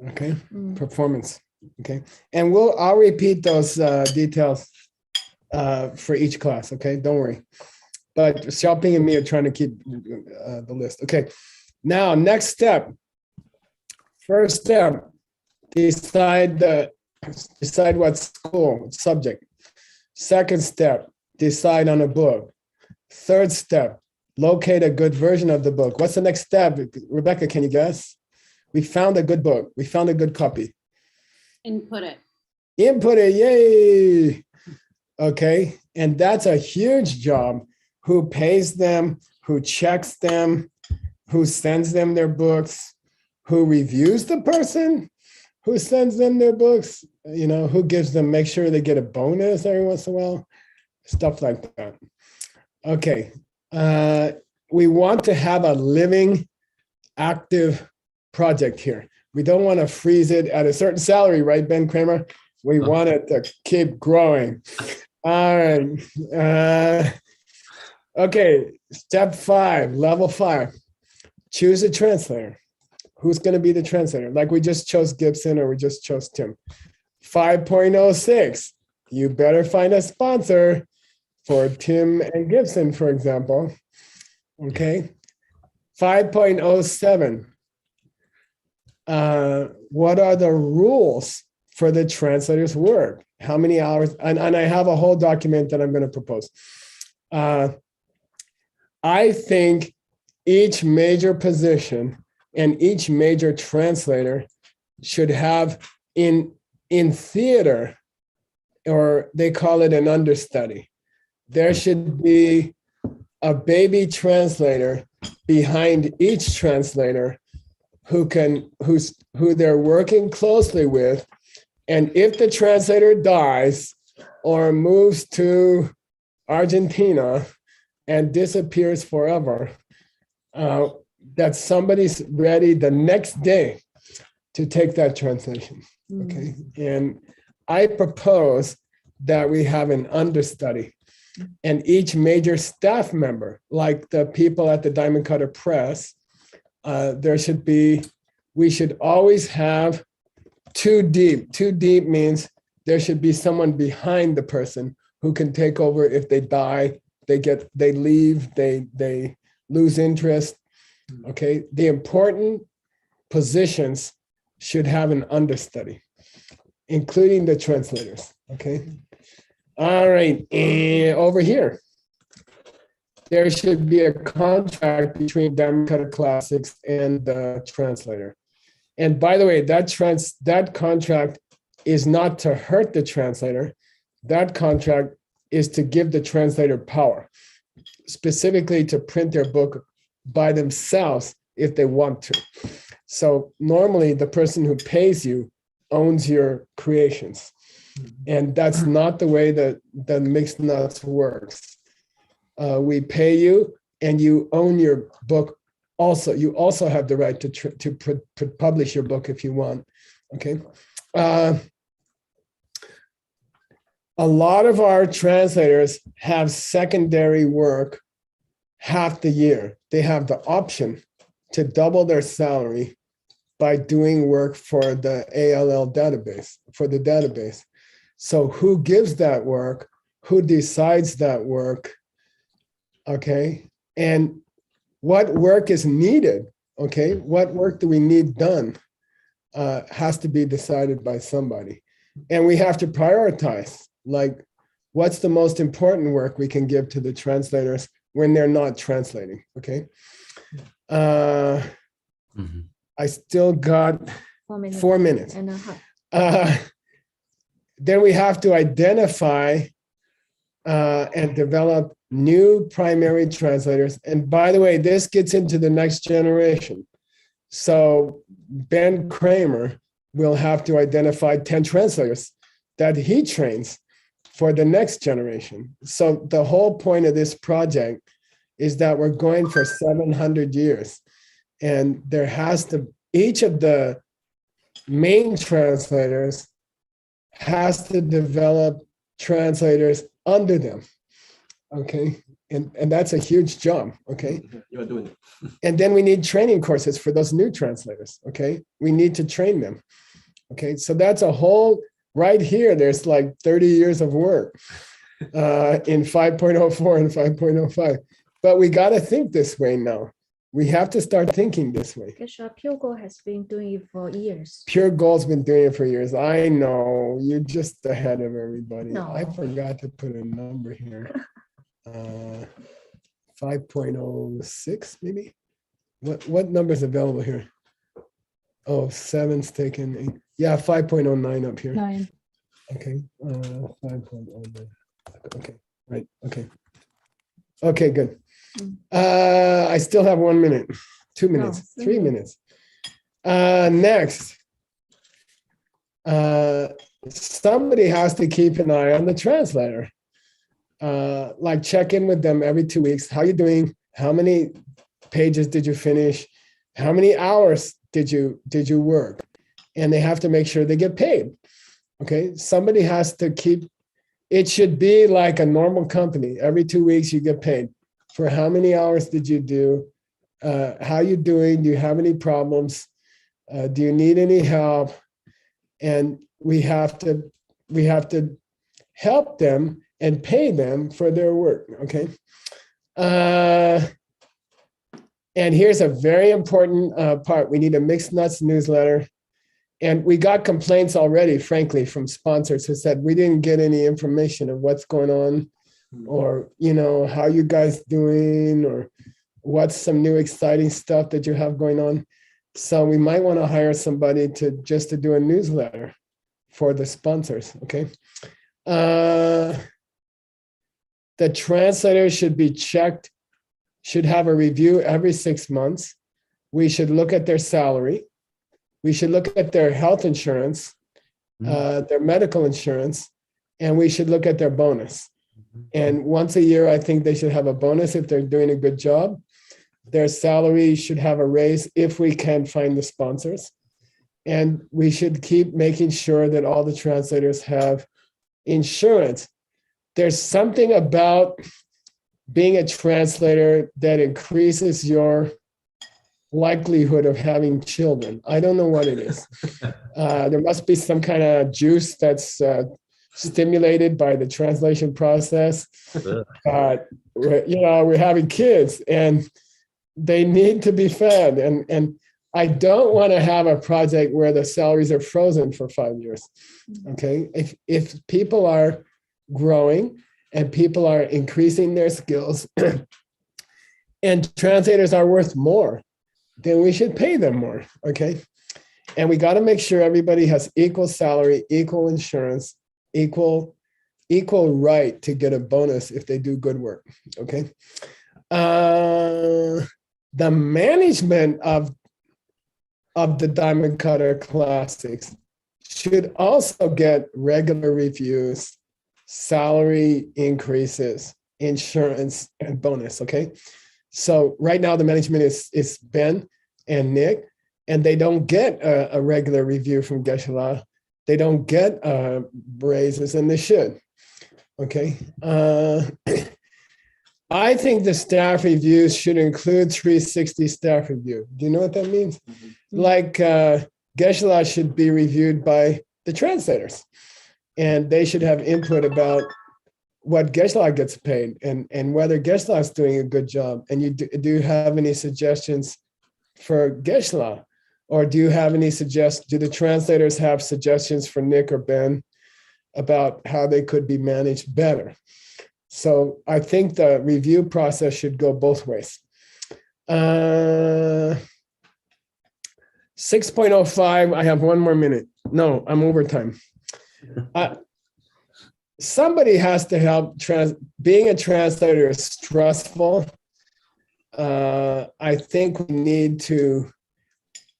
Okay, performance. Okay, and I'll repeat those details for each class. Okay, don't worry. But Xiaoping and me are trying to keep the list. Okay, now next step. First step, decide what school, what subject. Second step, decide on a book. Third step, locate a good version of the book. What's the next step? Rebecca, can you guess? We found a good book. We found a good copy. Input it. Input it, yay. Okay, and that's a huge job. Who pays them? Who checks them? Who sends them their books? Who reviews the person? Who sends them their books? You know, who gives them, make sure they get a bonus every once in a while? Stuff like that. Okay, we want to have a living, active project here. We don't want to freeze it at a certain salary, right, Ben Kramer? We want it to keep growing. All right. Okay, step 5, level 5. Choose a translator. Who's going to be the translator? Like we just chose Gibson or we just chose Tim. 5.06, you better find a sponsor for Tim and Gibson, for example. Okay. 5.07, what are the rules for the translator's work? How many hours? And I have a whole document that I'm going to propose. I think each major position and each major translator should have in theater, or they call it an understudy. There should be a baby translator behind each translator who they're working closely with. And if the translator dies or moves to Argentina and disappears forever, that somebody's ready the next day to take that translation. Okay. And I propose that we have an understudy, and each major staff member, like the people at the Diamond Cutter Press, we should always have two deep. Two deep means there should be someone behind the person who can take over if they die, they leave, they lose interest. Okay, the important positions should have an understudy, including the translators. Okay, all right, and over here, there should be a contract between Diamond Cutter Classics and the translator. And by the way, that contract is not to hurt the translator. That contract is to give the translator power, specifically to print their book by themselves if they want to. So normally the person who pays you owns your creations. And that's not the way that the Mixed Nuts works. We pay you and you own your book also. You also have the right to publish your book if you want, okay? A lot of our translators have secondary work half the year. They have the option to double their salary by doing work for the ALL database, for the database. So who gives that work? Who decides that work? Okay, and what work is needed? Okay, what work do we need done? Has to be decided by somebody. And we have to prioritize, like, what's the most important work we can give to the translators when they're not translating, okay? I still got 4 minutes. Then we have to identify and develop new primary translators. And by the way, this gets into the next generation. So Ben Kramer will have to identify 10 translators that he trains for the next generation. So the whole point of this project is that we're going for 700 years. And there has to, each of the main translators has to develop translators under them. Okay. And that's a huge jump, okay? You are doing it. And then we need training courses for those new translators, okay? We need to train them, okay? So that's a whole, right here, there's like 30 years of work in 5.04 and 5.05. But we got to think this way now. We have to start thinking this way. Pure Gold has been doing it for years. Pure Gold's been doing it for years. I know, you're just ahead of everybody. No. I forgot to put a number here. 5.06 maybe? What number is available here? Oh, 7's taken. Yeah, 5.09 up here. 9. Okay, 5.09. Okay, right, okay. Okay, good. I still have 1 minute, 2 minutes, 3 minutes. Next, somebody has to keep an eye on the translator. Like check in with them every 2 weeks. How you doing? How many pages did you finish? How many hours did you work? And they have to make sure they get paid. Okay, somebody has to keep. It should be like a normal company. Every 2 weeks you get paid. For how many hours did you do? How you doing? Do you have any problems? Do you need any help? And we have to help them and pay them for their work, okay? And here's a very important part. We need a Mixed Nuts newsletter. And we got complaints already, frankly, from sponsors who said, we didn't get any information of what's going on, or, how you guys doing, or what's some new exciting stuff that you have going on. So we might want to hire somebody to do a newsletter for the sponsors, okay? The translator should be checked, should have a review every 6 months. We should look at their salary. We should look at their health insurance, their medical insurance, and we should look at their bonus. And once a year, I think they should have a bonus if they're doing a good job. Their salary should have a raise if we can find the sponsors. And we should keep making sure that all the translators have insurance. There's something about being a translator that increases your likelihood of having children. I don't know what it is. There must be some kind of juice that's stimulated by the translation process. We're having kids and they need to be fed. And I don't want to have a project where the salaries are frozen for 5 years. Okay. If people are growing and people are increasing their skills and translators are worth more, then we should pay them more, okay? And we got to make sure everybody has equal salary, equal insurance, equal right to get a bonus if they do good work, okay? The management of the Diamond Cutter Classics should also get regular reviews, salary increases, insurance, and bonus, okay? So right now the management is Ben and Nick, and they don't get a regular review from Geshe-la. They don't get raises, and they should. Okay. I think the staff reviews should include 360 staff review. Do you know what that means? Like Geshe-la should be reviewed by the translators, and they should have input about what Geshe-la gets paid and whether Geshe-la is doing a good job. And do you have any suggestions for Geshe-la? Or do you have any do the translators have suggestions for Nick or Ben about how they could be managed better? So I think the review process should go both ways. 6.05, I have 1 more minute. No, I'm over time. Somebody has to help. Being a translator is stressful. I think we need to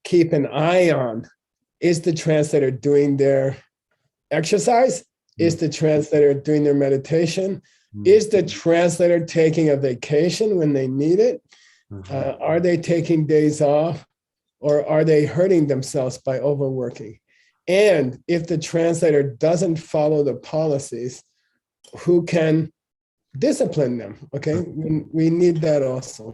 keep an eye on, is the translator doing their exercise? Is the translator doing their meditation? Is the translator taking a vacation when they need it? Are they taking days off, or are they hurting themselves by overworking? And if the translator doesn't follow the policies, who can discipline them. Okay, we need that also.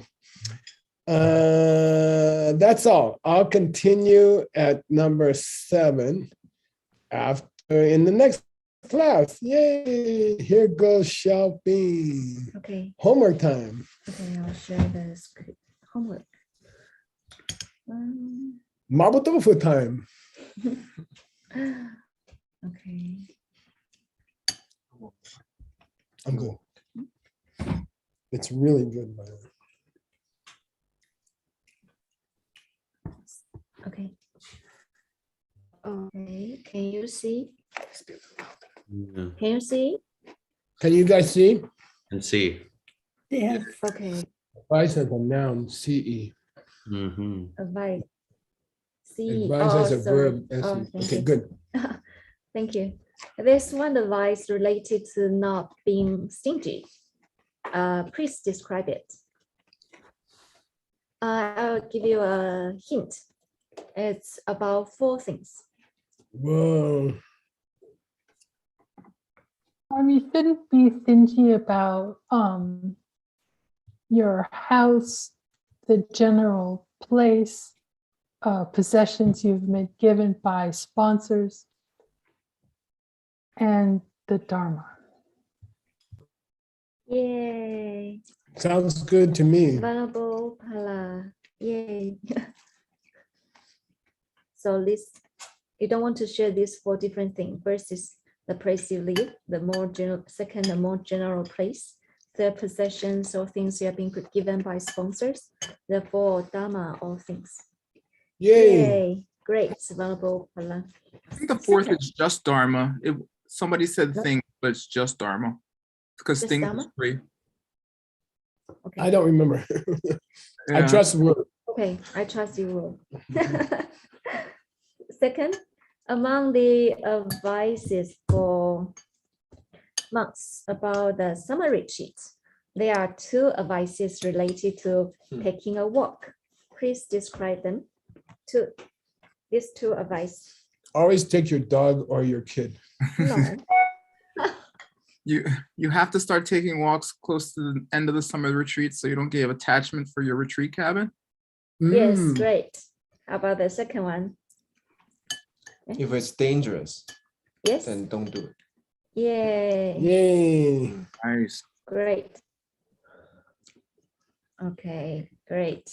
That's all. I'll continue at number 7 after in the next class. Yay! Here goes Xiaoping. Okay. Homework time. Okay, I'll share the script. Homework. Marble tofu time. Okay. I'm good. It's really good, by the way. Okay. Okay. Can you see? Yeah. Can you see? Can you guys see? And see. Yeah. Okay. Advice as a noun, CE. Mm-hmm. Advice. See. Advice as a sorry. verb, SE. Thank Okay, you. good. Thank you. There's one advice related to not being stingy. Please describe it. I'll give you a hint. It's about 4 things. Whoa. You shouldn't be stingy about your house, the general place, possessions you've been given by sponsors, and the Dharma. Yay. Sounds good to me. Vulnerable pala. Yay. So this, you don't want to share these 4 different things. First is the place you live, the more general, second, the more general place, third, possessions or things you have been given by sponsors, the 4, Dharma, all things. Yay. Yay. Great. Vulnerable pala. I think the 4th Second. is just Dharma. Somebody said No. thing, but it's just Dharma. Because Just things is Dharma? free. Okay. I don't remember. I Yeah. trust word. Okay, I trust you will. Second, among the advices for monks about the summer retreat, there are 2 advices related to taking a walk. Please describe them. These 2 advice. Always take your dog or your kid. No. You have to start taking walks close to the end of the summer retreat so you don't get attachment for your retreat cabin. Yes, Mm. great. How about the second one? If it's dangerous, Yes. then don't do it. Yay. Yay. Nice. Great. Okay, great.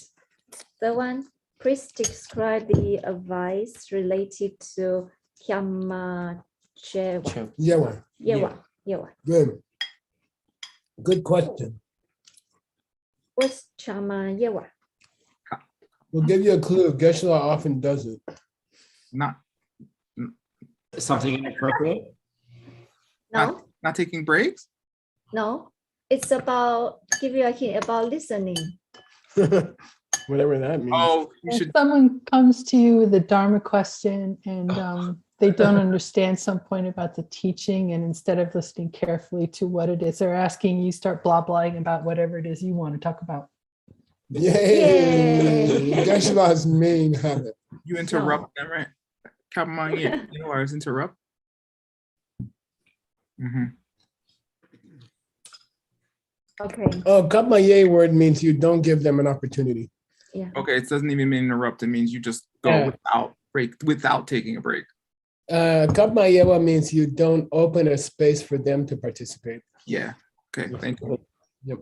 Third one, please describe the advice related to Kyama Chewa. Yeah, one. Yewa. Good. Good question. What's Chama Yewa? We'll give you a clue. Geshe-la often does it. Not Something inappropriate? No, not taking breaks. no. It's about, give you a hint about listening. Whatever that means. Oh, you If should. someone comes to you with a Dharma question and they don't understand some point about the teaching, and instead of listening carefully to what it is they're asking, you start blah-blahing about whatever it is you want to talk about. Yay. Yay. Geshe-la's main habit. You interrupt them, right? Come on, you know, I was interrupt. Mhm. Okay, Oh, kapmaye word means you don't give them an opportunity. yeah. Okay, it doesn't even mean interrupt. It means you just go Yeah. without taking a break. Kapmayewa means you don't open a space for them to participate. Yeah. Okay. Thank you. Yep.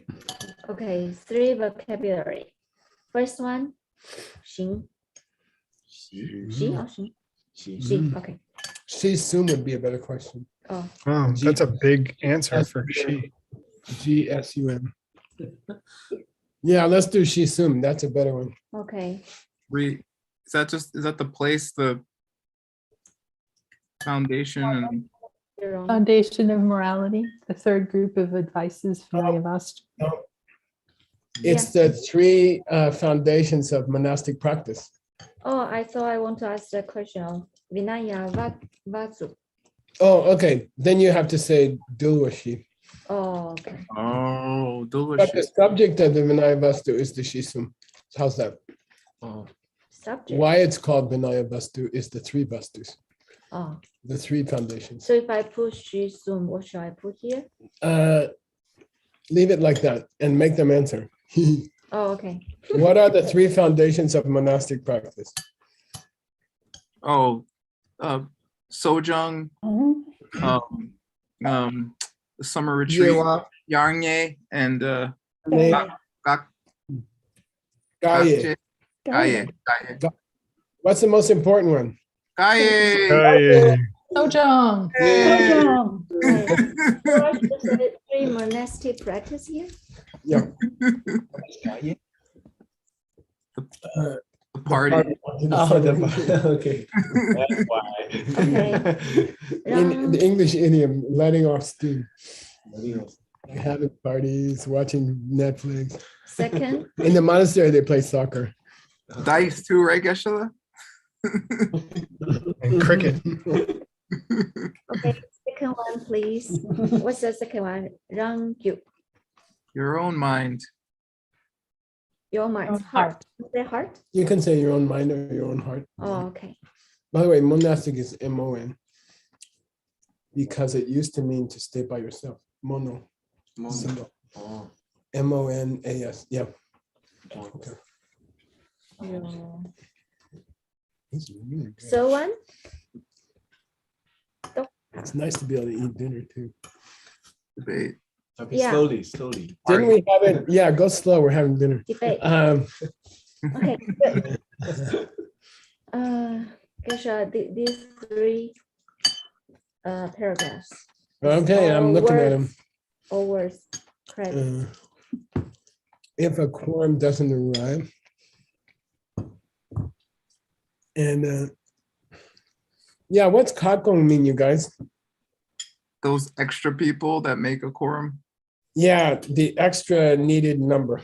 Okay, 3 vocabulary. First one, 行. 行 or 行? 行, okay. She soon would be a better question. Oh, Wow, that's a big answer for she. GSUM. Yeah, let's do she soon. That's a better one. okay. Is that the place, the foundation, and You're wrong. Foundation of morality, the 3rd group of advices from Vowed. It's the 3 foundations of monastic practice. Oh, I thought I want to ask the question of Vinaya Vasu. Oh, okay. Then you have to say Dulwashi. Oh, okay. oh, But the delicious. subject of the Vinaya Vastu is the Shisum. How's that? Oh, Subject. Why it's called Vinaya Vastu is the 3 Vastus, Oh, the 3 foundations. so if I put Shisum, what should I put here? Leave it like that and make them answer. Oh, okay. What are the 3 foundations of monastic practice? Oh, Sojung, the summer retreat, Yewa. Yarnye, and Gaye. Gak- Gaye. Gaye. Gaye. What's the most important one? Gaye. Hey, Sojong. Yay. What is the 3 monastic practice here? Yeah. The party. Oh, okay. That's why. Okay. In the English idiom, letting off steam. Having parties, watching Netflix. Second, In the monastery, they play soccer. Dice too, right, Geshe-la? and cricket. okay, second one, please. What's the second one? Rangyu. Your own mind. Your mind. Own Heart. Say heart? You can say your own mind or your own heart. Oh, okay. By the way, monastic is M-O-N because it used to mean to stay by yourself. Mono, single. Oh. M-O-N-A-S. Yeah. Okay. This is really good. So one? It's nice to be able to eat dinner too. Debate. Okay, Yeah. slowly. Didn't we have it? Yeah, go slow. We're having dinner. Debate. Okay, good. Geshe, these 3 paragraphs. Okay, I'm All looking at them. words- All words. Correct. If a quorum doesn't arrive, and yeah, what's kakong mean, you guys? Those extra people that make a quorum. Yeah, the extra needed number.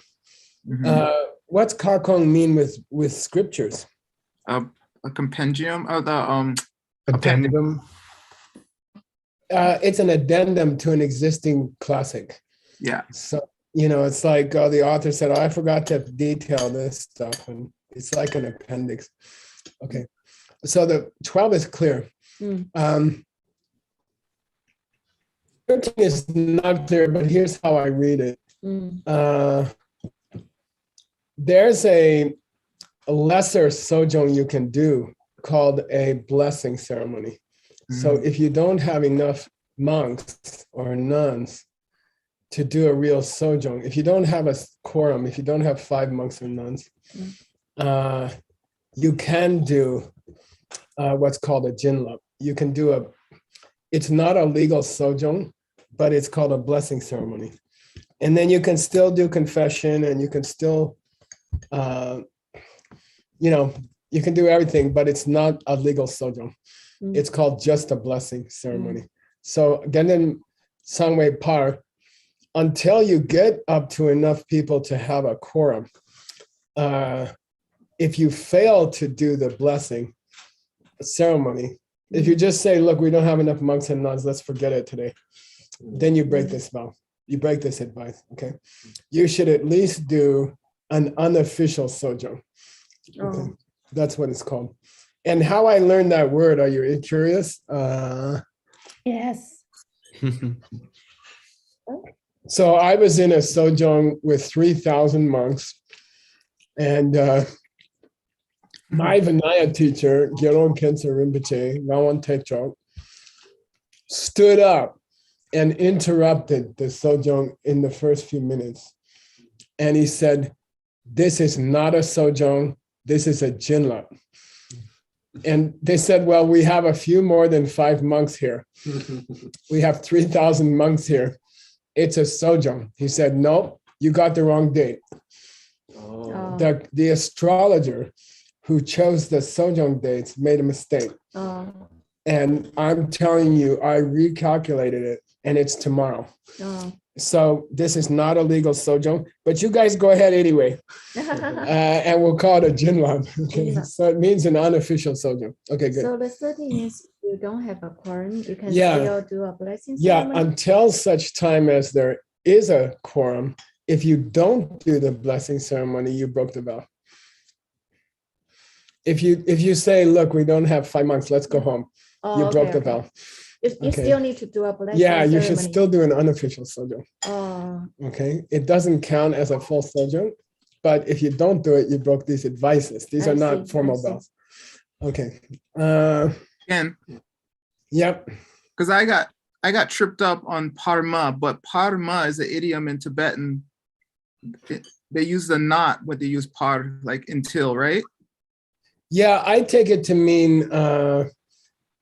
Mhm. What's kakong mean with scriptures? A compendium of the Addendum. It's an addendum to an existing classic. yeah. So, it's like the author said, I forgot to detail this stuff. And it's like an appendix. Okay. So the 12 is clear. 13 is not clear, but here's how I read it. There's a lesser sojong you can do called a blessing ceremony. So if you don't have enough monks or nuns to do a real sojong, if you don't have a quorum, if you don't have 5 monks or nuns, you can do what's called a jinlap. You can do it's not a legal sojong, but it's called a blessing ceremony. And then you can still do confession and you can still, you can do everything, but it's not a legal sojong. It's called just a blessing ceremony. So Genden Sangwei Par, until you get up to enough people to have a quorum, if you fail to do the blessing ceremony, if you just say, look, we don't have enough monks and nuns, let's forget it today, then you break this vow. You break this advice, okay? You should at least do an unofficial sojong. Okay? That's what it's called. And how I learned that word, are you curious? Yes. So I was in a sojong with 3,000 monks, and my Vinaya teacher, Gyalon Khensa Rinpoche, Ngawan Techok, stood up and interrupted the sojong in the first few minutes. And he said, this is not a sojong, this is a jinlap. And they said, well, we have a few more than 5 monks here. We have 3,000 monks here. It's a sojong. He said, no, you got the wrong date. Oh. The astrologer who chose the sojong dates made a mistake. And I'm telling you, I recalculated it and it's tomorrow. So this is not a legal sojong, but you guys go ahead anyway. And we'll call it a jinlap. Okay. So it means an unofficial sojong. Okay, good. So the 13 is you don't have a quorum, you can Yeah. still do a blessing Yeah, ceremony? until such time as there is a quorum, if you don't do the blessing ceremony, you broke the vow. If you say, look, we don't have 5 monks, let's go home, you broke the vow. You Okay. still need to do a blessing Yeah, you should ceremony. still do an unofficial sojo. Oh, Okay, it doesn't count as a full sojo, but if you don't do it, you broke these advices. These I are see, not I formal see. vows. Okay. Again, Yep. because I got tripped up on parma, but parma is an idiom in Tibetan. They use the not, what they use par, like until, right? Yeah, I take it to mean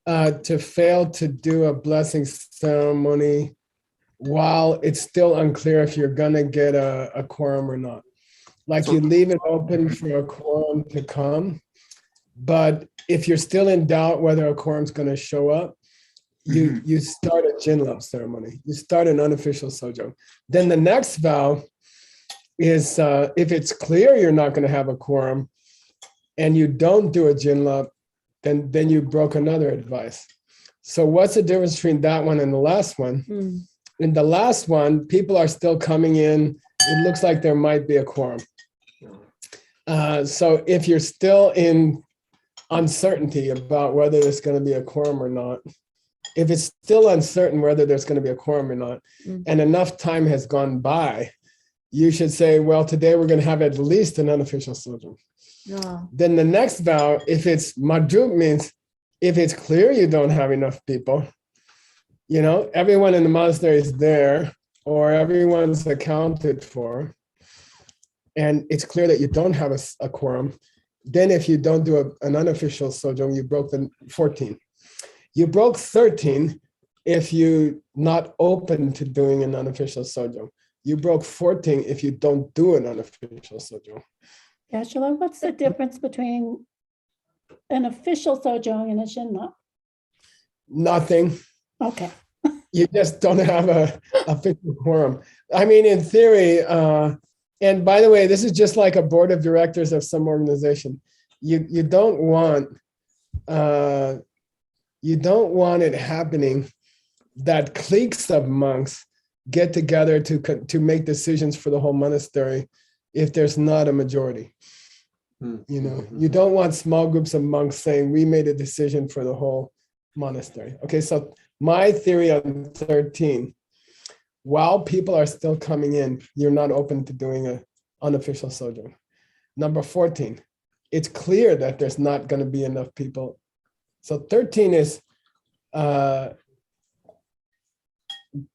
to fail to do a blessing ceremony while it's still unclear if you're gonna get a quorum or not. Like So- you leave it open for a quorum to come, but if you're still in doubt whether a quorum's gonna show up, you start a jinlap ceremony. You start an unofficial sojo. Then the next vow is if it's clear you're not gonna have a quorum and you don't do a jinlap, then you broke another advice. So what's the difference between that one and the last one? mm, In the last one, people are still coming in. It looks like there might be a quorum. So if you're still in uncertainty about whether there's going to be a quorum or not, if it's still uncertain whether there's going to be a quorum or not, and enough time has gone by, you should say, well, today we're going to have at least an unofficial sojourn. yeah, Then the next vow, if it's madruk, means if it's clear you don't have enough people, you know, everyone in the monastery is there or everyone's accounted for, and it's clear that you don't have a quorum, then if you don't do an unofficial sojourn, you broke the 14. You broke 13 if you're not open to doing an unofficial sojourn. You broke 14 if you don't do an unofficial sojourn. Angela, what's the difference between an official sojong and a shinla? Nothing. Okay. You just don't have a official quorum. I mean, in theory, and by the way, this is just like a board of directors of some organization. You don't want it happening that cliques of monks get together to make decisions for the whole monastery if there's not a majority. You know, you don't want small groups of monks saying we made a decision for the whole monastery. Okay, so my theory on 13, while people are still coming in, you're not open to doing an unofficial sojourn. Number 14, it's clear that there's not going to be enough people. So 13 is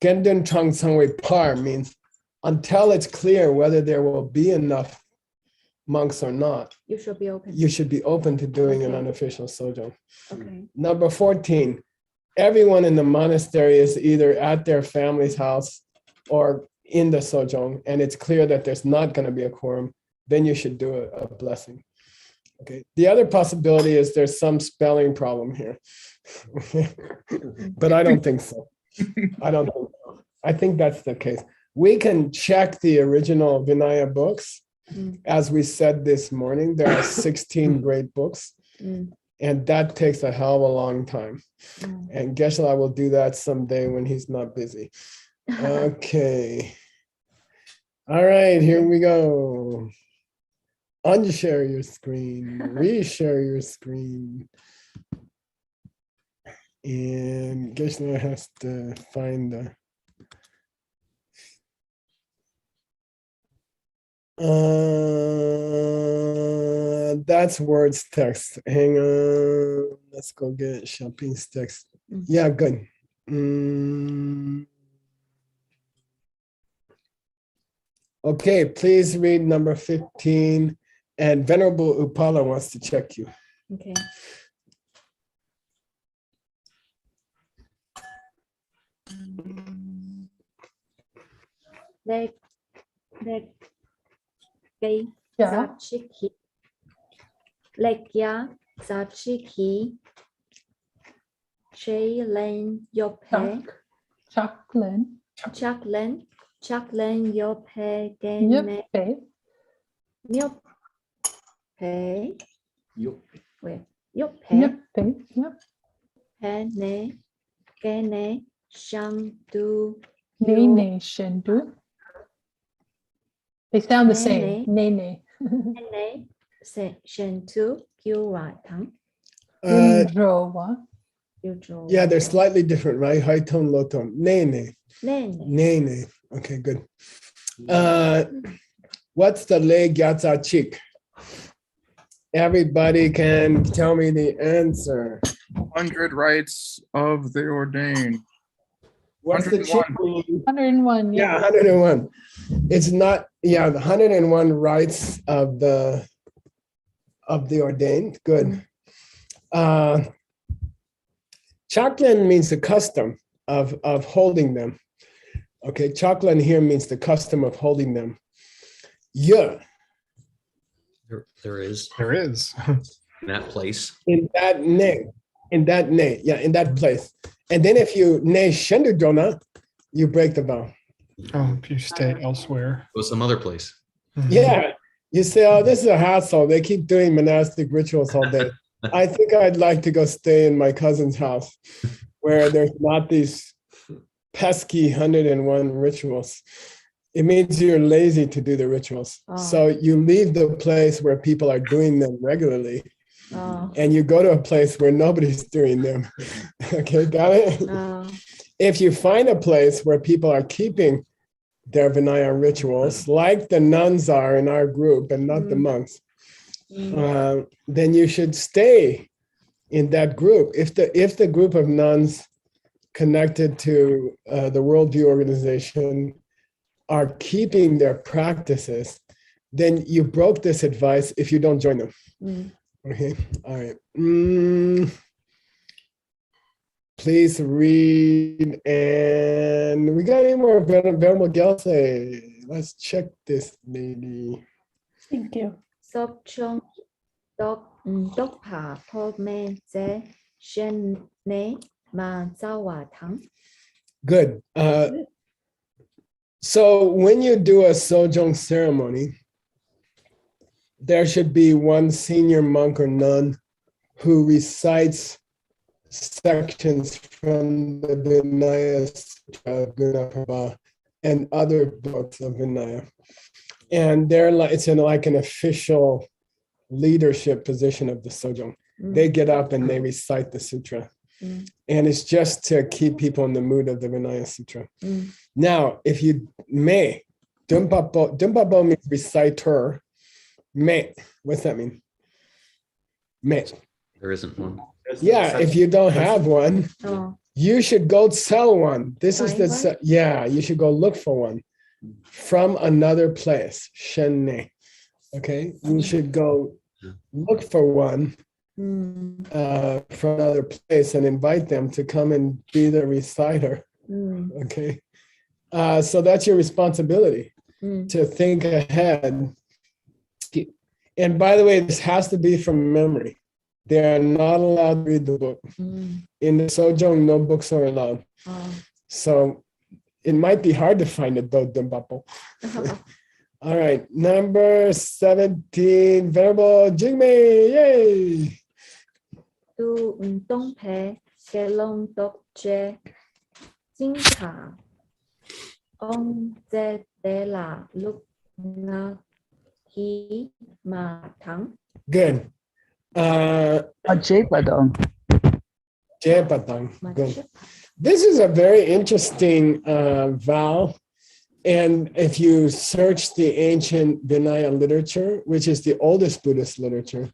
Gendun Chang Sangwei Par, means until it's clear whether there will be enough monks or not, you should be open. you should be open to doing an Okay. unofficial sojourn. Okay. Number 14, everyone in the monastery is either at their family's house or in the sojourn, and it's clear that there's not going to be a quorum, then you should do a blessing. Okay. The other possibility is there's some spelling problem here, but I don't think so. I don't think so. I think that's the case. We can check the original Vinaya books. As we said this morning, there are 16 great books, and that takes a hell of a long time. And Geshe-la will do that someday when he's not busy. Okay. All right, here we go. Unshare your screen, reshare your screen. And Geshe-la has to find the that's words text. Hang on. Let's go get Shopping's text. Yeah, good. Okay, please read number 15. And Venerable Upala wants to check you. Okay. They Yeah. Zachiki. Lekya Zachiki. Chaylen Yope. Chaklin. Chaklen Yope Gene. Yep. Nyope. Yup. Where? Yope. Yep. Pene. Gene. Shandu. Nene Shendu. They sound the same. Nene. Nene. Shantu. Gyuratang. Indrowa. usual. Yeah, they're slightly different, right? High tone, low tone. Nene, Nene. nene. Okay, good. What's the le gyatsa chik? Everybody can tell me the answer. 100 rights of the ordained. What's the chik 101. mean? 101, Yeah, yeah. 101. It's not, yeah, the 101 rights of the ordained. Good. Chaklan means the custom of holding them. Okay, chaklan here means the custom of holding them. Yeah, There is There is. in that place. in that place. And then if you ne shendudona, you break the vow. Oh, if you stay elsewhere. Go some other place. Mhm. Yeah, you say, oh, this is a hassle. They keep doing monastic rituals all day. I think I'd like to go stay in my cousin's house where there's not these pesky 101 rituals. It means you're lazy to do the rituals. Oh. So you leave the place where people are doing them regularly Oh, and you go to a place where nobody's doing them. Okay, got it? oh, If you find a place where people are keeping their Vinaya rituals, like the nuns are in our group and not the monks, then you should stay in that group. If the group of nuns connected to the Worldview Organization are keeping their practices, then you broke this advice if you don't join them. Okay, all right. Please read, and we got any more Venerable Gyaltse? Let's check this lady. Thank you. sop chung đốc phá thô mê dê shen nê mà giao hòa thắng. Good. So when you do a sojong ceremony, there should be one senior monk or nun who recites sections from the Vinaya Sutra, Gunaprabha, and other books of Vinaya. And they're like, it's like an official leadership position of the sojong. They get up and they recite the sutra. And it's just to keep people in the mood of the Vinaya Sutra. Now, if you may, Dumpapo means reciter. May, what's that mean? May. There isn't one. Yeah, if you don't have one, Oh, you should go sell one. This is Find the, yeah, you should go look for one from another place. Shenne. Okay, you should go look for one from another place and invite them to come and be the reciter. Okay, so that's your responsibility to think ahead. And by the way, this has to be from memory. They are not allowed to read the book. In the Sojong, no books are allowed. oh. So it might be hard to find it though, Dumbapo. All right, number 17, Venerable Jigme, yay! Tu đông phé cái lông đốc chê chính thả ông dê đê là lúc ngã khí mà thắng. Good. Jepadong. Jepadang, Mà good. chấp. This is a very interesting vow. And if you search the ancient Vinaya literature, which is the oldest Buddhist literature,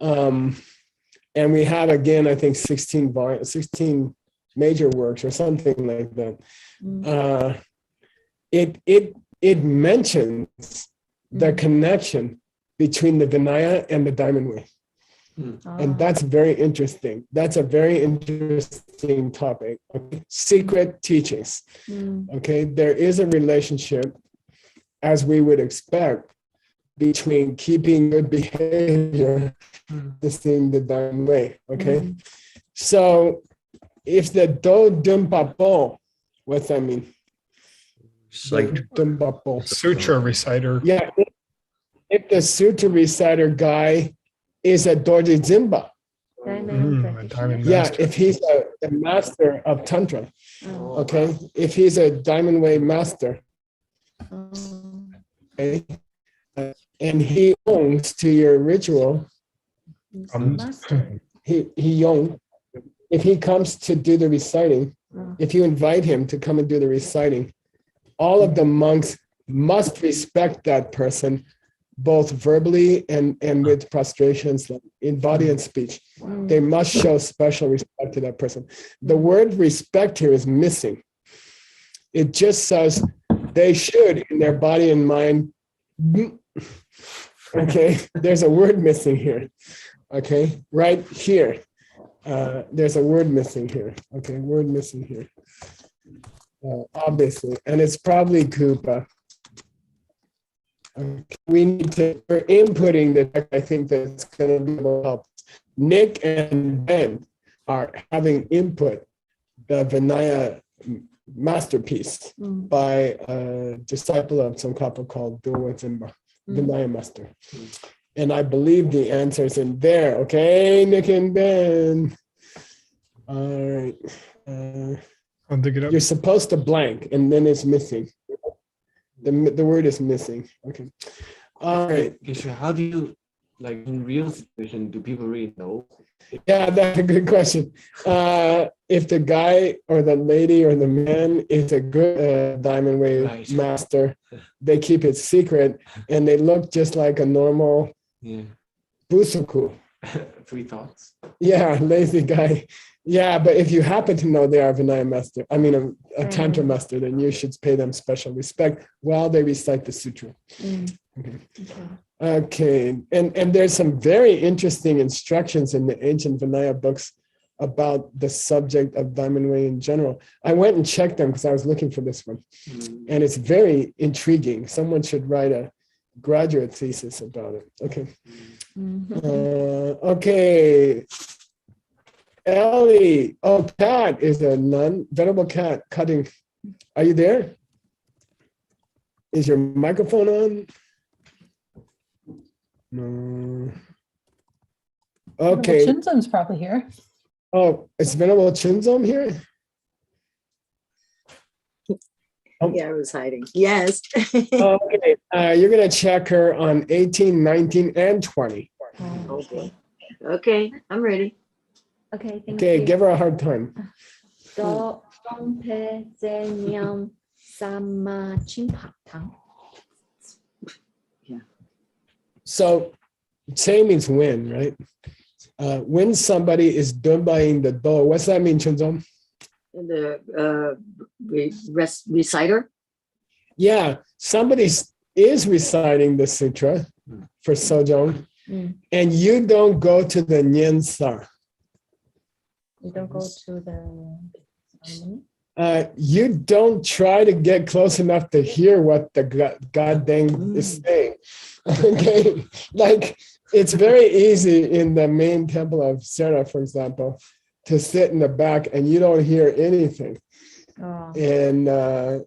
and we have, again, I think 16 major works or something like that, it mentions the connection between the Vinaya and the Diamond Way. And that's very interesting. That's a very interesting topic. Okay? Secret teachings. Okay, there is a relationship, as we would expect, between keeping good behavior, practicing the Diamond Way. Okay, so if the Do Dumpapo, what's that mean? Recite. Dumpapo. Sutra reciter. Yeah, if the sutra reciter guy is a Dorji Zimba. Diamond A practitioner. diamond Yeah, master. if he's a master of Tantra, Oh, okay? If he's a Diamond Way master, oh. okay? And he owns to your ritual, He's a master. he owns, if he comes to do the reciting, if you invite him to come and do the reciting, all of the monks must respect that person, both verbally and with prostrations in body and speech. They must show special respect to that person. The word respect here is missing. It just says they should in their body and mind. Okay, there's a word missing here. Okay, right here. There's a word missing here. Okay, word missing here. Obviously, and it's probably Koopa. We need to, we're inputting the text. I think that's going to be able to help. Nick and Ben are having input the Vinaya masterpiece by a disciple of Tsongkhapa called Duwa Zimba, Vinaya master. And I believe the answer's in there. Okay, Nick and Ben. All right. I'll dig it up. You're supposed to blank, and then it's missing. The word is missing. Okay. All right. Okay, so how do you, like in real situation, do people really know? Yeah, that's a good question. If the guy or the lady or the man is a good diamond wave Right. master, they keep it secret and they look just like a normal Yeah. busuku. 3 thoughts. Yeah, lazy guy. Yeah, but if you happen to know they are Vinaya master, I mean a Tantra master, then you should pay them special respect while they recite the sutra. Okay, and there's some very interesting instructions in the ancient Vinaya books about the subject of Diamond Way in general. I went and checked them because I was looking for this one, and it's very intriguing. Someone should write a graduate thesis about it. Okay. Okay. Ellie, oh, Cat is a nun, venerable Cat cutting. Are you there? Is your microphone on? No. Okay. Shinzon's probably here. Oh, is Venerable Chinzom here? Yeah, I was hiding. Yes. Okay. You're going to check her on 18, 19, and 20. Okay. Okay, I'm ready. Okay, thank Okay, you. give her a hard time. Do pe zenyam sama chimpatang. So, say means when, right? When somebody is dumbaing the do, what's that mean, Chinzom? The reciter. Yeah, somebody is reciting the sutra for Sojong, and you don't go to the Nyensa. You don't go to the ceremony. You don't try to get close enough to hear what the God dang is saying. Okay, like it's very easy in the main temple of Sera, for example, to sit in the back and you don't hear anything. Oh. And the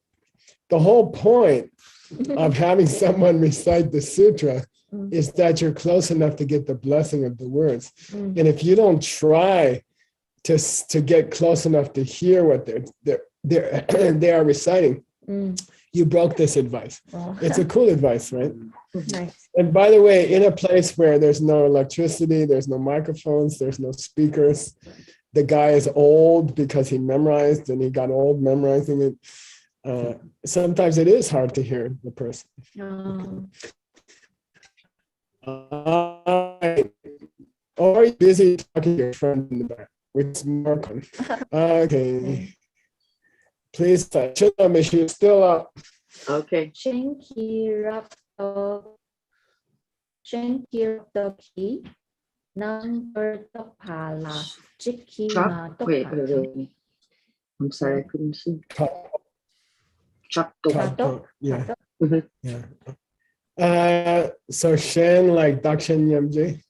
whole point of having someone recite the sutra is that you're close enough to get the blessing of the words. And if you don't try to get close enough to hear what they are reciting, you broke this advice. Oh. It's a cool advice, right? Nice. And by the way, in a place where there's no electricity, there's no microphones, there's no speakers, the guy is old because he memorized and he got old memorizing it. Sometimes it is hard to hear the person. Or you're busy talking to your friend in the back, which is more fun. Okay. Please, Chidam, she's still up. Okay. Shankiraptoki number topala chiki ma Wait. topala. I'm sorry, I couldn't see. Tato. Yeah. Mhm. Yeah. So Shen, like Dakshin Yamji,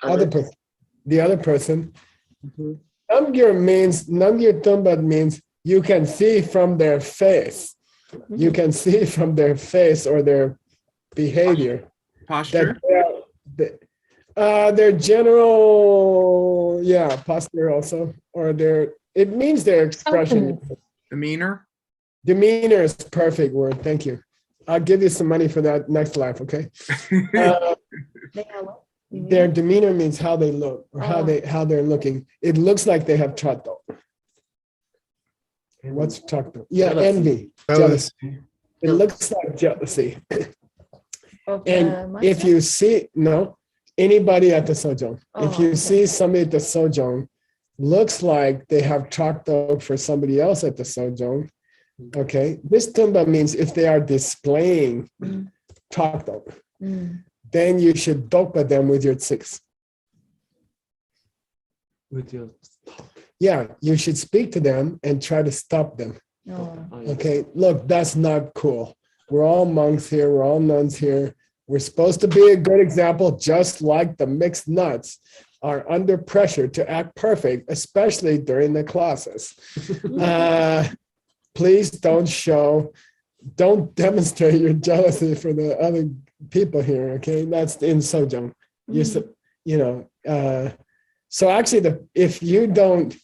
other person, the other person. Namgyur means, Namgyur Tumbat means you can see from their face. You can see from their face or their behavior. Posture. Their general, posture also, or it means their expression. Demeanor. Demeanor is a perfect word. Thank you. I'll give you some money for that next life, okay? Their demeanor means how they look or how they're looking. It looks like they have trato. What's trato? Yeah, envy, jealousy. It looks like jealousy. And if you see, anybody at the sojong, if you see somebody at the sojong, looks like they have trato for somebody else at the sojong, okay, this tumba means if they are displaying trato, then you should dopa them with your six. With your Yeah, you should speak to them and try to stop them. Okay, look, that's not cool. We're all monks here. We're all nuns here. We're supposed to be a good example, just like the mixed nuts are under pressure to act perfect, especially during the classes. Please don't demonstrate your jealousy for the other people here, okay? That's in sojong. So actually, if you don't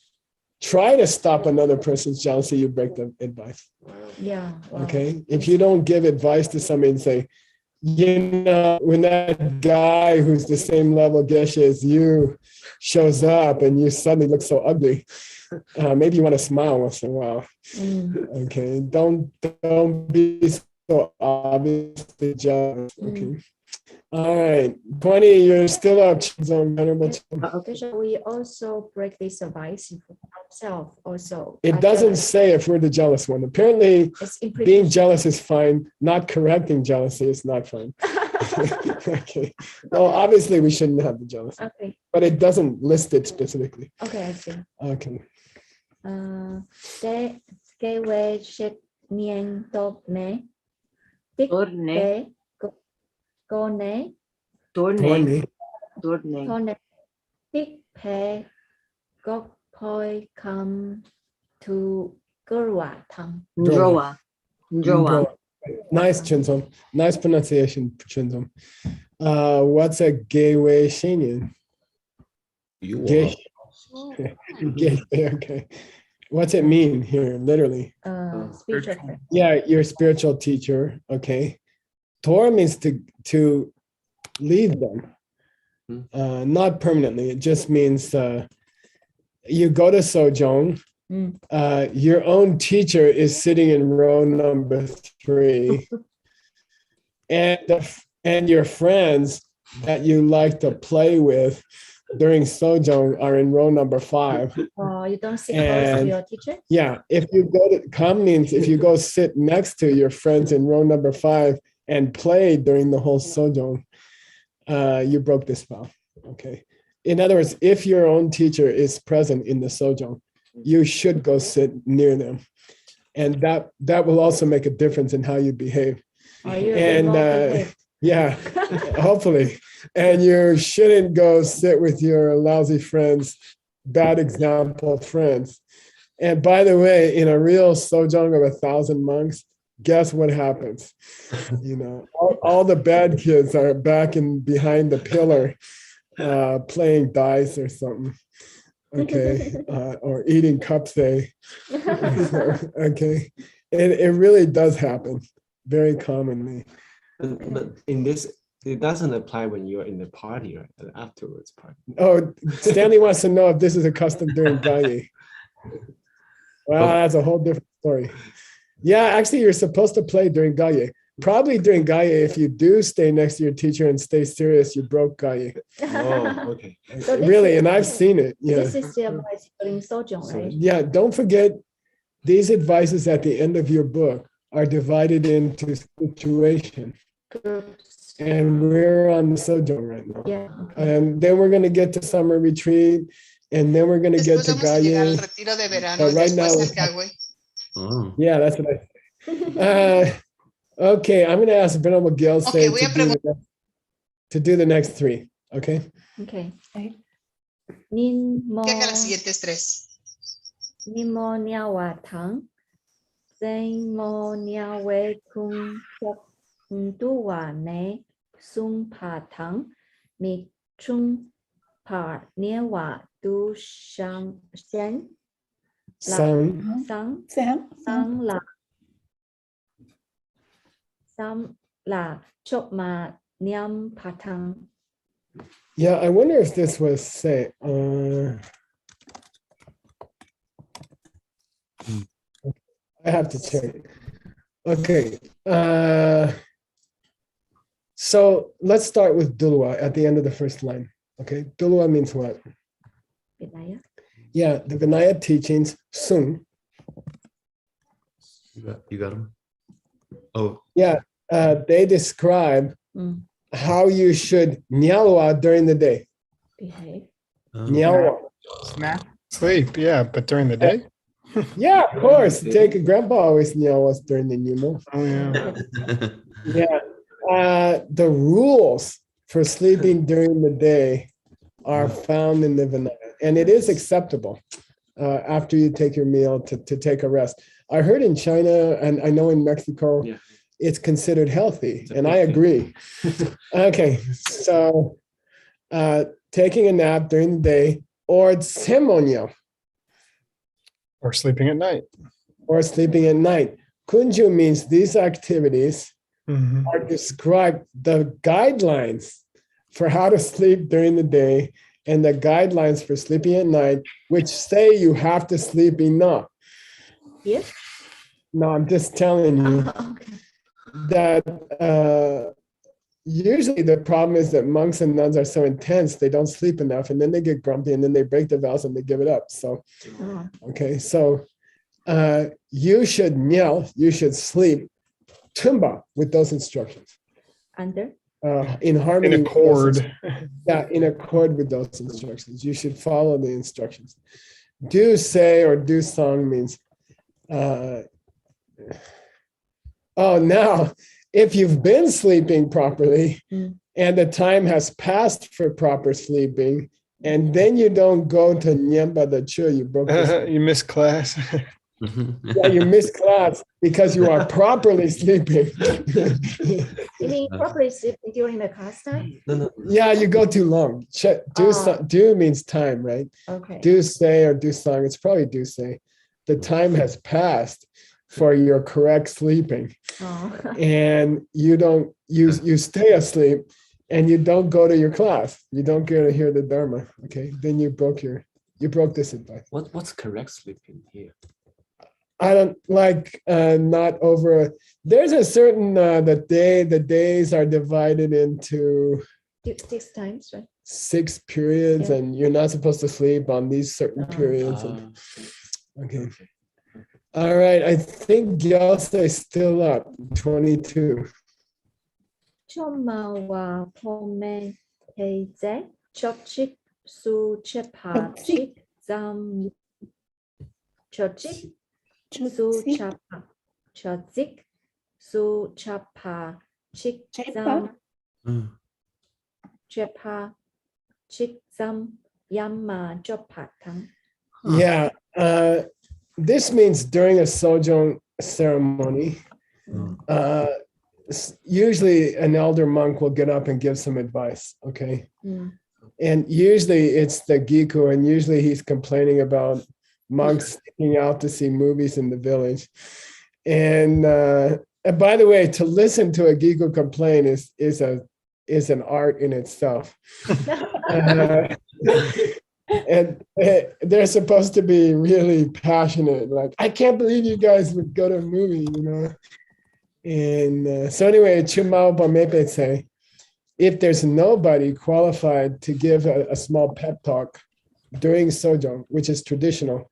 try to stop another person's jealousy, you break the advice. Yeah. Wow. Okay. If you don't give advice to somebody and say, when that guy who's the same level geshe as you shows up and you suddenly look so ugly, maybe you want to smile once in a while. Okay. Don't be so obviously jealous. Okay. All right, 20, you're still up. We also break this advice for ourselves also. It doesn't say if we're the jealous one. Apparently, being jealous is fine. Not correcting jealousy is not fine. Okay. Well, obviously, we shouldn't have the jealousy. Okay. But it doesn't list it specifically. Okay, I see. Okay. Cái về sẽ niên tốt nè. Torne. Cô nè. Torne. Cô nè. Tích phê gốc phôi come to Gurwa thăng. Ndrowa. Nice, Chinsom. Nice pronunciation, Chinsom. What's a gateway Shinyan? Okay. What's it mean here, literally? Spiritual friend. Yeah, your spiritual teacher. Okay. Torah means to leave them, not permanently. It just means you go to sojong. Your own teacher is sitting in row number 3, and your friends that you like to play with during sojong are in row number 5. Oh, you don't sit close to your teacher? Yeah, if you go to come means if you go sit next to your friends in row number 5 and play during the whole sojong, you broke this vow. Okay. In other words, if your own teacher is present in the sojong, you should go sit near them, and that will also make a difference in how you behave. Yeah, hopefully. And you shouldn't go sit with your lousy friends, bad example friends. And by the way, in a real sojong of 1,000 monks, guess what happens? All the bad kids are back in behind the pillar, playing dice or something. Okay, or eating cupse. Okay, it really does happen very commonly. But in this, it doesn't apply when you're in the party, right? Afterwards party. Oh, Stanley wants to know if this is a custom during Gaye. Well, that's a whole different story. Yeah, actually, you're supposed to play during Gaye. Probably during Gaye, if you do stay next to your teacher and stay serious, you broke Gaye. Oh, okay. So Really, and I've seen it. Yeah. This is the advice during sojong, right? Yeah, don't forget, these advices at the end of your book are divided into situation. Groups. And we're on the sojong right now. Yeah. And then we're going to get to summer retreat, and then we're going to get to Gaye. But right now, yeah, that's what I say. Okay, I'm going to ask Venerable Gil to do the next 3. Okay. Okay. Nimo Nyawa Tang, Zemo Nyawe Kung Duwa Ne Sung Pa Tang, Mi Chung Pa Nyawa Du Shang Shen Sang La Chok Ma Nyam Patang. Yeah, I wonder if this was say. I have to check. Okay. So let's start with dulwa at the end of the first line. Okay, dulwa means what? Vinaya. Yeah, the Vinaya teachings, sung. You got them? Oh, Yeah, they describe Mm. how you should nyalwa during the day. Behave. Nyalwa. Snap. Sleep, yeah, but during the day? Yeah, of course. Take a grandpa always nyalwas during the new moon. Oh, yeah. Yeah. The rules for sleeping during the day are found in the Vinaya, and it is acceptable after you take your meal to take a rest. I heard in China, and I know in Mexico, Yeah. it's considered healthy, It's a and big I thing. agree. Okay, so taking a nap during the day or tsemonyo, Or sleeping at night. or sleeping at night. Kunju means these activities Mhm. are described, the guidelines for how to sleep during the day and the guidelines for sleeping at night, which say you have to sleep enough. Yes. No, I'm just telling you Okay. that usually the problem is that monks and nuns are so intense, they don't sleep enough, and then they get grumpy, and then they break the vows and they give it up. So, Oh. okay, so you should you should sleep tumba with those instructions. Under. In harmony In with those accord. Yeah, in accord with those instructions. You should follow the instructions. Do say or do song means, now, if you've been sleeping properly Mm. and the time has passed for proper sleeping, and then you don't go to Nyemba the Chu, you broke this. You miss class. Yeah, you missed class because you are properly sleeping. You mean properly sleeping during the class time? No. Yeah, you go too long. Do means time, right? Okay. Do say or do song. It's probably do say. The time has passed for your correct sleeping, Oh. and you stay asleep, and you don't go to your class. You don't get to hear the Dharma. Okay, then you broke this advice. What's correct sleeping here? I don't like not over. There's a certain the days are divided into 6 times, right? 6 periods, Yeah. and you're not supposed to sleep on these certain Oh. periods. Okay. All right. I think Gyalsa is still up. 22. 초마와 봄의 해제 조직 수채파직 잠 조직 수차파 조직 수차파 직잠 제파 직잠 얌마 조파탕. Yeah. This means during a sojong ceremony, usually an elder monk will get up and give some advice. Okay. Mm. And usually it's the giku, and usually he's complaining about monks sticking out to see movies in the village. And by the way, to listen to a giku complain is an art in itself. And they're supposed to be really passionate. Like, I can't believe you guys would go to a movie, And so anyway, Chumao Bamepe say, if there's nobody qualified to give a small pep talk during Sojong, which is traditional,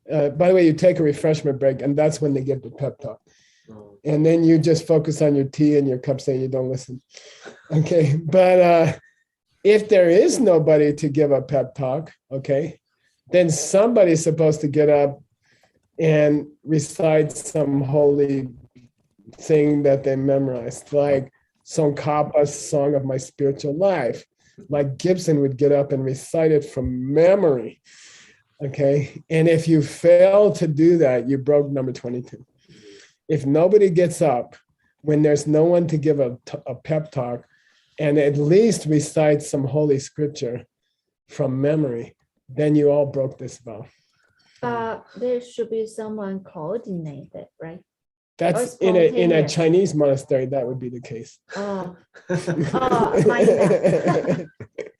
by the way, you take a refreshment break, and that's when they give the pep talk. And then you just focus on your tea and your cup, saying you don't listen. Okay, but if there is nobody to give a pep talk, okay, then somebody's supposed to get up and recite some holy thing that they memorized, like Tsongkhapa's Song of My Spiritual Life. Like Gibson would get up and recite it from memory. Okay. And if you fail to do that, you broke number 22. If nobody gets up when there's no one to give a pep talk and at least recite some holy scripture from memory, then you all broke this vow. But there should be someone coordinated, right? That's Or in a spontaneous. Chinese monastery, that would be the case. Oh, oh, my bad.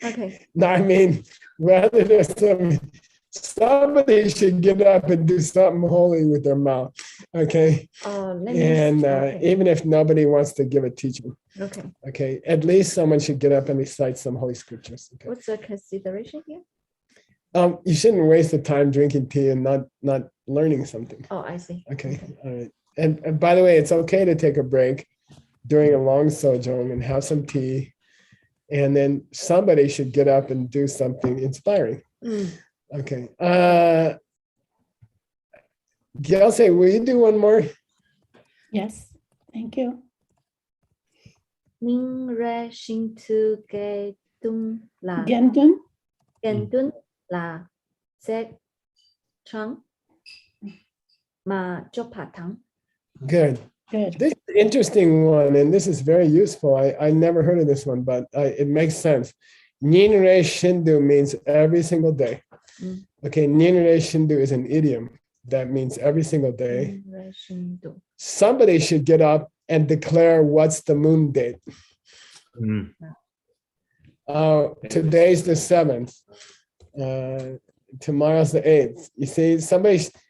Okay. No, I mean, rather than somebody should get up and do something holy with their mouth, okay? Oh, let me. And Okay. even if nobody wants to give a teaching, Okay. okay, at least someone should get up and recite some holy scriptures. Okay. What's the consideration here? You shouldn't waste the time drinking tea and not learning something. Oh, I see. Okay, all right. And by the way, it's okay to take a break during a long sojourn and have some tea, and then somebody should get up and do something inspiring. Mm. Okay. Gyaltse, will you do one more? Yes, thank you. Ning re shin tu ge dun la Gendun, gen dun la se chang ma jo pa tang. Good. good. This is an interesting one, and this is very useful. I never heard of this one, but it makes sense. Ninre Shindu means every single day. Mm. Okay, Ninre Shindu is an idiom that means every single day. Ning re shin du. Somebody should get up and declare what's the moon date. Mm. Today's the 7th. Tomorrow's the 8th. You see,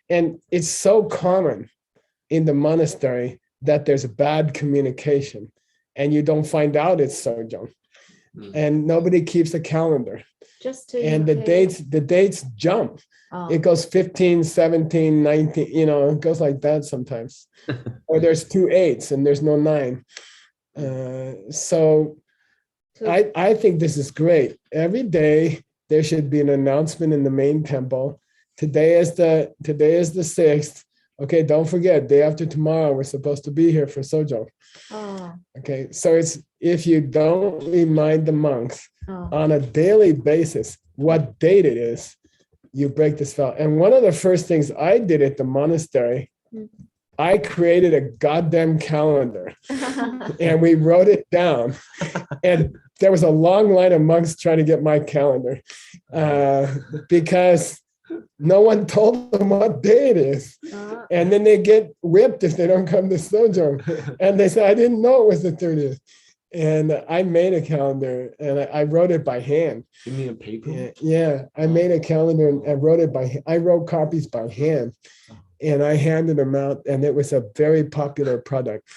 and it's so common in the monastery that there's bad communication and you don't find out it's sojourn. And nobody keeps a calendar. Just to And the dates jump. Oh, It goes 15, 17, 19, it goes like that sometimes. Or there's 2 8s and there's no 9. So I think this is great. Every day there should be an announcement in the main temple. Today is the 6th. Okay, don't forget, day after tomorrow, we're supposed to be here for sojourn. oh, Okay, so it's if you don't remind the monks oh. on a daily basis what date it is, you break this vow. And one of the first things I did at the monastery, I created a goddamn calendar and we wrote it down. And there was a long line of monks trying to get my calendar because no one told them what day it is. And then they get whipped if they don't come to sojourn. And they said, I didn't know it was the 30th. And I made a calendar and I wrote it by hand. You mean a paper? Yeah, I made a calendar and I wrote it by hand. I wrote copies by hand and I handed them out, and it was a very popular product.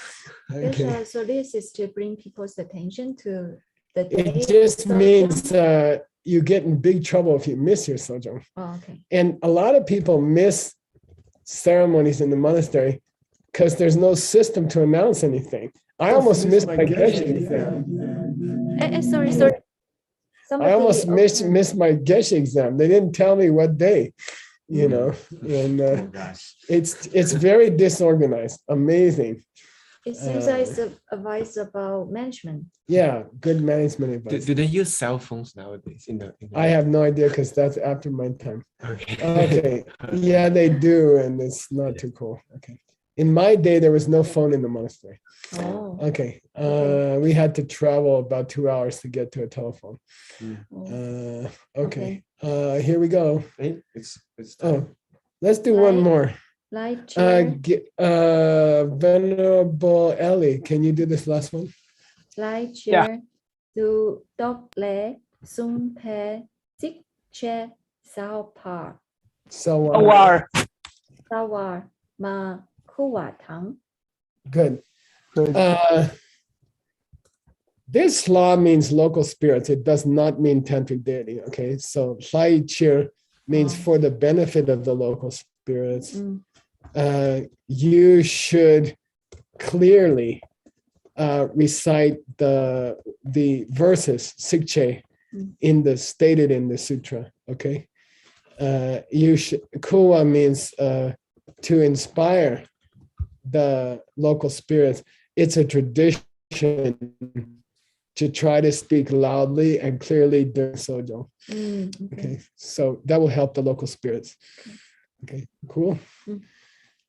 Okay. So this is to bring people's attention to the day. It just of means sojourn? you get in big trouble if you miss your sojourn. Oh, okay. And a lot of people miss ceremonies in the monastery because there's no system to announce anything. I almost missed my Geshe exam. Sorry. I almost missed my Geshe exam. They didn't tell me what day, and it's very disorganized. Amazing. It seems like it's advice about management. Yeah, good management advice. Do they use cell phones nowadays? I have no idea because that's after my time. Okay. Okay. Yeah, they do, and it's not too cool. Okay. In my day, there was no phone in the monastery. Oh. Okay. We had to travel about 2 hours to get to a telephone. Okay. Here we go. It's Oh, let's do one more. Like chair, Venerable Ellie, can you do this last one? like chair, do dog le, sung pe, zik che, sao par, So sawar, ma, kuwa tang. good. This law means local spirits. It does not mean tantric deity. Okay, so Lai Chir means for the benefit of the local spirits. You should clearly recite the verses sikche stated in the sutra. Okay, you should. Kuwa means to inspire the local spirits. It's a tradition to try to speak loudly and clearly during sojo. Okay, so that will help the local spirits. Okay, cool.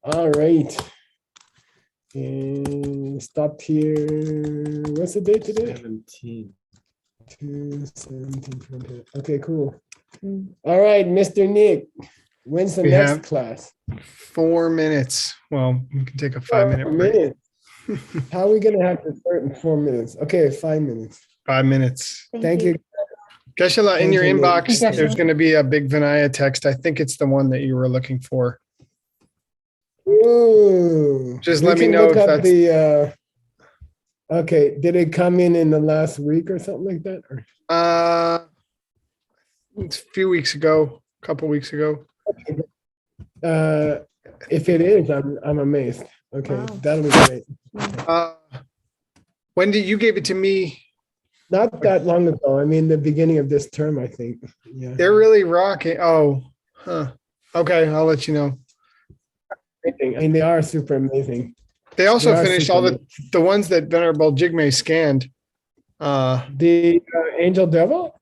All right. And stopped here. What's the date today? 17. 2/17/20. Okay, cool. All right, Mr. Nick. When's the We next have- class? 4 minutes. Well, we can take a 5-minute 4 break. minutes. How are we gonna have to start in 4 minutes? Okay, 5 minutes. 5 minutes. Thank you. Geshe-la, in Thank your you, Lou. inbox, Geshe-la. there's going to be a big Vinaya text. I think it's the one that you were looking for. Ooh. Just We let me can know look if up that's- the, okay, did it come in the last week or something like that? Or- It's a few weeks ago, a couple weeks ago. If it is, I'm amazed. Okay, Wow. that'll be great. When did you gave it to me? Not that long ago. I mean, the beginning of this term, I think. Yeah. They're really rocking. Oh, huh. Okay, I'll let you know. I mean, they are super amazing. They also They are finished super all amazing. the ones that Venerable Jigme scanned. The Angel Devil.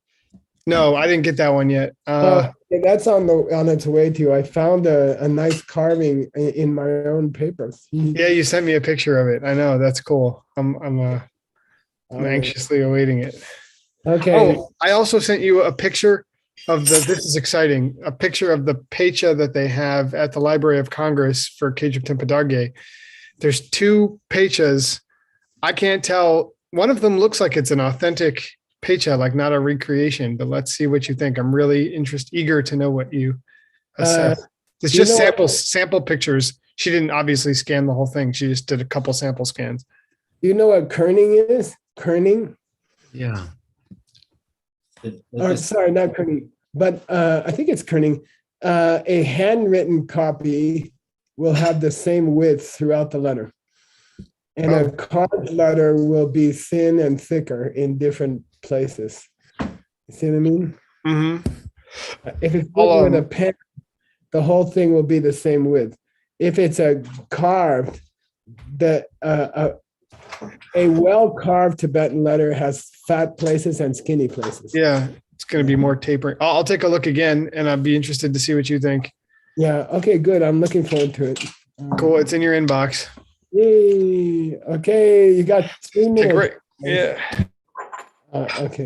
No, I didn't get that one yet. Yeah, that's on its way to you. I found a nice carving in my own papers. Yeah, you sent me a picture of it. I know, that's cool. I'm anxiously awaiting it. Okay. Oh, I also sent you a picture of this is exciting, a picture of the pecha that they have at the Library of Congress for Kejip Tempadage. There's 2 pechas. I can't tell. One of them looks like it's an authentic pecha, like not a recreation, but let's see what you think. I'm really eager to know what you assess. It's you just know what- sample pictures. She didn't obviously scan the whole thing. She just did a couple sample scans. Do you know what kerning is? Kerning? Yeah. Or sorry, not kerning, but I think it's kerning. A handwritten copy will have the same width throughout the letter. And a carved letter will be thin and thicker in different places. You see what I mean? Mm-hmm. If it's I'll, written with a pen, the whole thing will be the same width. If it's a carved, a well-carved Tibetan letter has fat places and skinny places. Yeah, it's going to be more tapering. I'll take a look again, and I'd be interested to see what you think. Yeah. Okay. Good. I'm looking forward to it. Cool. It's in your inbox. Yay. Okay. You got 3 minutes. Take a break. Yeah. Okay.